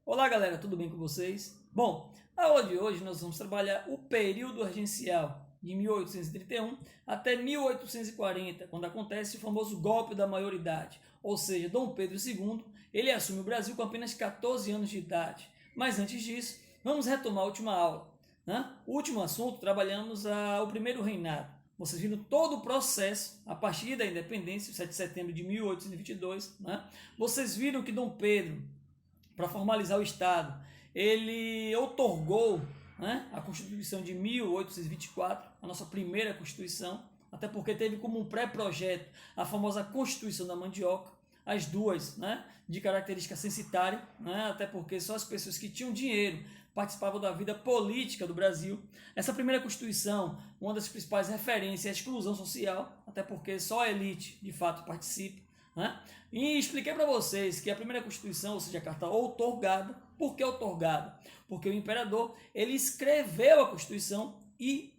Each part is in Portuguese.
Olá galera, tudo bem com vocês? Bom, na aula de hoje nós vamos trabalhar o período regencial de 1831 até 1840, quando acontece o famoso golpe da maioridade, ou seja, Dom Pedro II, ele assume o Brasil com apenas 14 anos de idade. Mas antes disso, vamos retomar a última aula. O último assunto, trabalhamos o primeiro reinado. Vocês viram todo o processo, a partir da independência, 7 de setembro de 1822, Vocês viram que Dom Pedro, para formalizar o Estado, ele outorgou a Constituição de 1824, a nossa primeira Constituição, até porque teve como um pré-projeto a famosa Constituição da Mandioca, as duas de característica censitária, até porque só as pessoas que tinham dinheiro participavam da vida política do Brasil. Essa primeira Constituição, uma das principais referências é a exclusão social, até porque só a elite de fato participa. E expliquei para vocês que a primeira Constituição, ou seja, a carta outorgada. Por que outorgada? Porque o imperador ele escreveu a Constituição e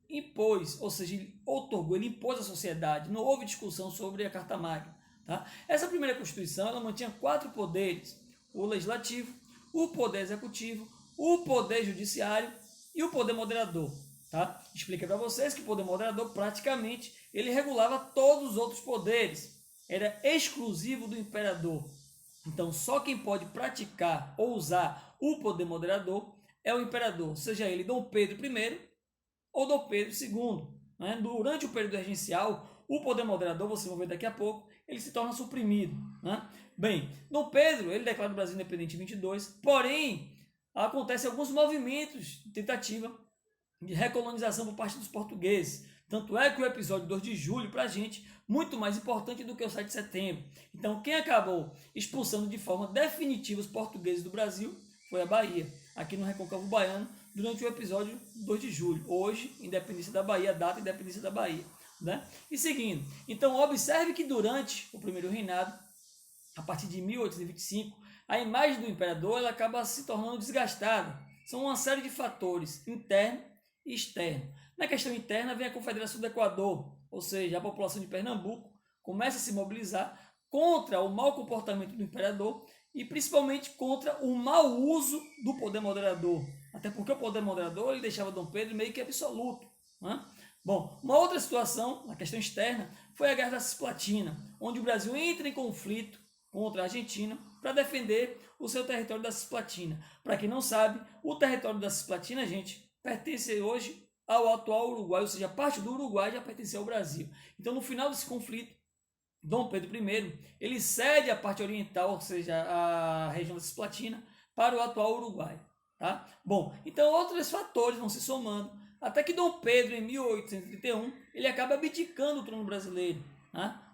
impôs, ou seja, ele outorgou, ele impôs à sociedade. Não houve discussão sobre a Carta Magna. Essa primeira Constituição ela mantinha 4 poderes: o legislativo, o poder executivo, o poder judiciário e o poder moderador. Expliquei para vocês que o poder moderador praticamente ele regulava todos os outros poderes. Era exclusivo do imperador. Então, só quem pode praticar ou usar o poder moderador é o imperador, seja ele Dom Pedro I ou Dom Pedro II. Durante o período regencial, o poder moderador, vocês vão ver daqui a pouco, ele se torna suprimido. Bem, Dom Pedro, ele declara o Brasil independente em 22, porém, acontecem alguns movimentos de tentativa de recolonização por parte dos portugueses. Tanto é que o episódio 2 de julho, para a gente, muito mais importante do que o 7 de setembro. Então, quem acabou expulsando de forma definitiva os portugueses do Brasil foi a Bahia, aqui no Recôncavo Baiano, durante o episódio 2 de julho. Hoje, independência da Bahia, data independência da Bahia. E seguindo, então observe que durante o primeiro reinado, a partir de 1825, a imagem do imperador ela acaba se tornando desgastada. São uma série de fatores, interno e externo. Na questão interna vem a Confederação do Equador, ou seja, a população de Pernambuco começa a se mobilizar contra o mau comportamento do imperador e principalmente contra o mau uso do poder moderador. Até porque o poder moderador ele deixava Dom Pedro meio que absoluto. Bom, uma outra situação, na questão externa, foi a Guerra da Cisplatina, onde o Brasil entra em conflito contra a Argentina para defender o seu território da Cisplatina. Para quem não sabe, o território da Cisplatina, gente, pertence hoje ao atual Uruguai, ou seja, parte do Uruguai já pertencia ao Brasil. Então, no final desse conflito, Dom Pedro I, ele cede a parte oriental, ou seja, a região da Cisplatina, para o atual Uruguai. Bom, então outros fatores vão se somando, até que Dom Pedro, em 1831, ele acaba abdicando o trono brasileiro.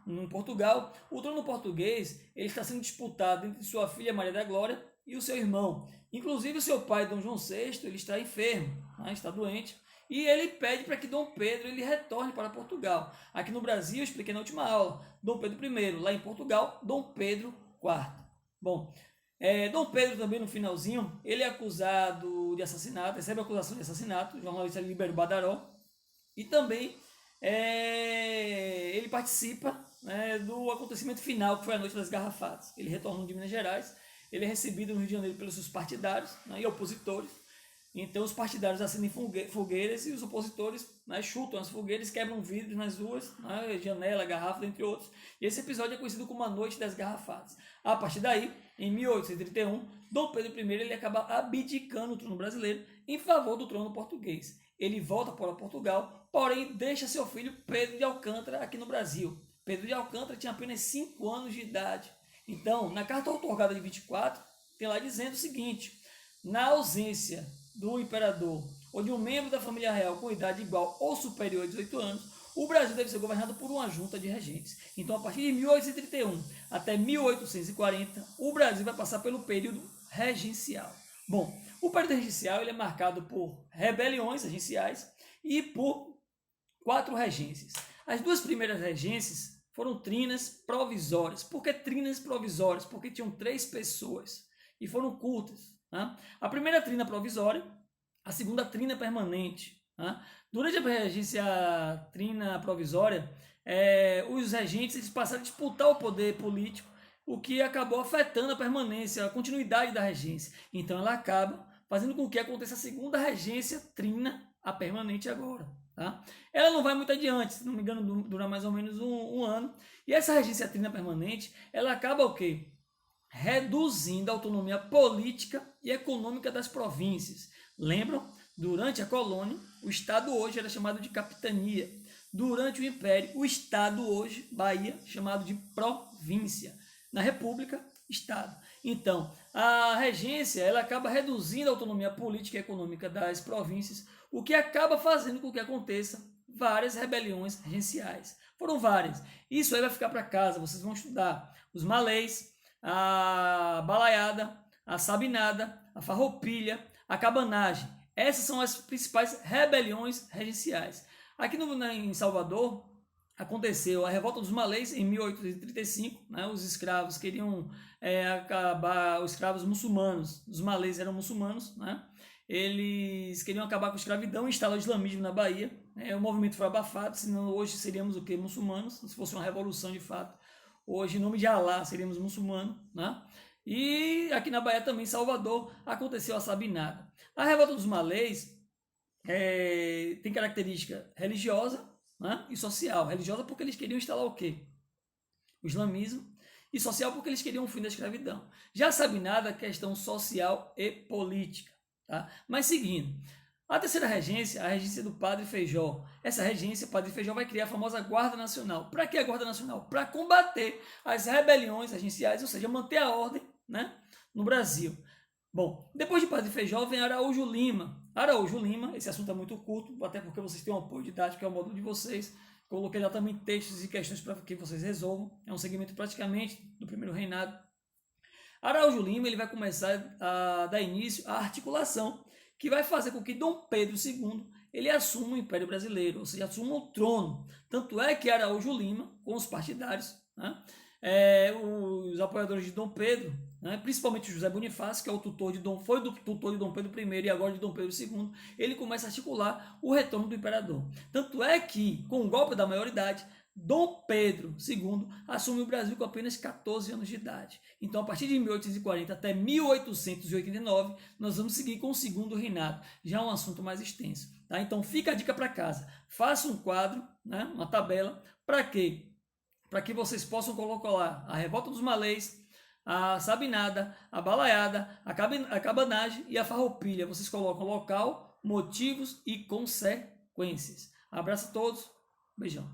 Em Portugal, o trono português ele está sendo disputado entre sua filha Maria da Glória e o seu irmão. Inclusive, o seu pai, Dom João VI, ele está enfermo, está doente, e ele pede para que Dom Pedro ele retorne para Portugal. Aqui no Brasil, eu expliquei na última aula, Dom Pedro I, lá em Portugal, Dom Pedro IV. Bom, Dom Pedro também no finalzinho, ele é acusado de assassinato, recebe acusação de assassinato, o jornalista Libero Badaró, e também ele participa do acontecimento final, que foi a Noite das Garrafadas. Ele retorna de Minas Gerais, ele é recebido no Rio de Janeiro pelos seus partidários e opositores. Então os partidários acendem fogueiras e os opositores chutam as fogueiras, quebram vidros nas ruas, janela, garrafa, entre outros. E esse episódio é conhecido como a Noite das Garrafadas. A partir daí, em 1831, Dom Pedro I ele acaba abdicando o trono brasileiro em favor do trono português. Ele volta para Portugal, porém deixa seu filho Pedro de Alcântara aqui no Brasil. Pedro de Alcântara tinha apenas 5 anos de idade. Então, na carta outorgada de 24, tem lá dizendo o seguinte: na ausência do imperador ou de um membro da família real com idade igual ou superior a 18 anos, o Brasil deve ser governado por uma junta de regentes. Então, a partir de 1831 até 1840, o Brasil vai passar pelo período regencial. Bom, o período regencial ele é marcado por rebeliões regenciais e por 4 regências. As 2 primeiras regências foram trinas provisórias. Por que trinas provisórias? Porque tinham 3 pessoas e foram curtas. A primeira trina provisória, a segunda trina permanente. Durante a regência trina provisória, os regentes eles passaram a disputar o poder político o que acabou afetando a permanência, a continuidade da regência. Então ela acaba fazendo com que aconteça a segunda regência trina, a permanente agora. Tá? Ela não vai muito adiante, se não me engano, dura mais ou menos um ano. E essa regência trina permanente, ela acaba o quê? Reduzindo a autonomia política e econômica das províncias. Lembram? Durante a colônia, o Estado hoje era chamado de capitania. Durante o Império, o Estado hoje, Bahia, chamado de província. Na República, Estado. Então, a regência ela acaba reduzindo a autonomia política e econômica das províncias, o que acaba fazendo com que aconteça várias rebeliões regenciais. Foram várias. Isso aí vai ficar para casa, vocês vão estudar os malês, a balaiada, a sabinada, a farroupilha, a cabanagem. Essas são as principais rebeliões regenciais. Aqui em Salvador, aconteceu a revolta dos malês em 1835, né? Os escravos queriam acabar, os escravos muçulmanos, os malês eram muçulmanos, né? Eles queriam acabar com a escravidão e instalar o islamismo na Bahia. O movimento foi abafado, senão hoje seríamos o quê? Muçulmanos, se fosse uma revolução de fato. Hoje, em nome de Alá, seríamos muçulmanos, né? E aqui na Bahia também, em Salvador, aconteceu a sabinada. A revolta dos malês tem característica religiosa, né? E social. Religiosa porque eles queriam instalar o quê? O islamismo. E social porque eles queriam o fim da escravidão. Já a sabinada, questão social e política. Tá? Mas seguindo, a terceira regência, a regência do Padre Feijó. Essa regência, o Padre Feijó vai criar a famosa Guarda Nacional. Para que a Guarda Nacional? Para combater as rebeliões regenciais, ou seja, manter a ordem, né, no Brasil. Bom, depois de Padre Feijó vem Araújo Lima. Araújo Lima, esse assunto é muito curto, até porque vocês têm um apoio didático, que é o módulo de vocês. Coloquei lá também textos e questões para que vocês resolvam. É um segmento praticamente do primeiro reinado. Araújo Lima ele vai começar a dar início à articulação, que vai fazer com que Dom Pedro II ele assuma o Império Brasileiro, ou seja, assuma o trono. Tanto é que Araújo Lima, com os partidários, né, os apoiadores de Dom Pedro, né, principalmente José Bonifácio, que é o tutor de foi do tutor de Dom Pedro I e agora de Dom Pedro II, ele começa a articular o retorno do imperador. Tanto é que, com o golpe da maioridade, Dom Pedro II assume o Brasil com apenas 14 anos de idade. Então, a partir de 1840 até 1889, nós vamos seguir com o segundo reinado, já um assunto mais extenso. Tá? Então, fica a dica para casa. Faça um quadro, né, uma tabela, para quê? Para que vocês possam colocar lá a revolta dos malês, a sabinada, a balaiada, a cabanagem e a farroupilha. Vocês colocam local, motivos e consequências. Abraço a todos. Beijão.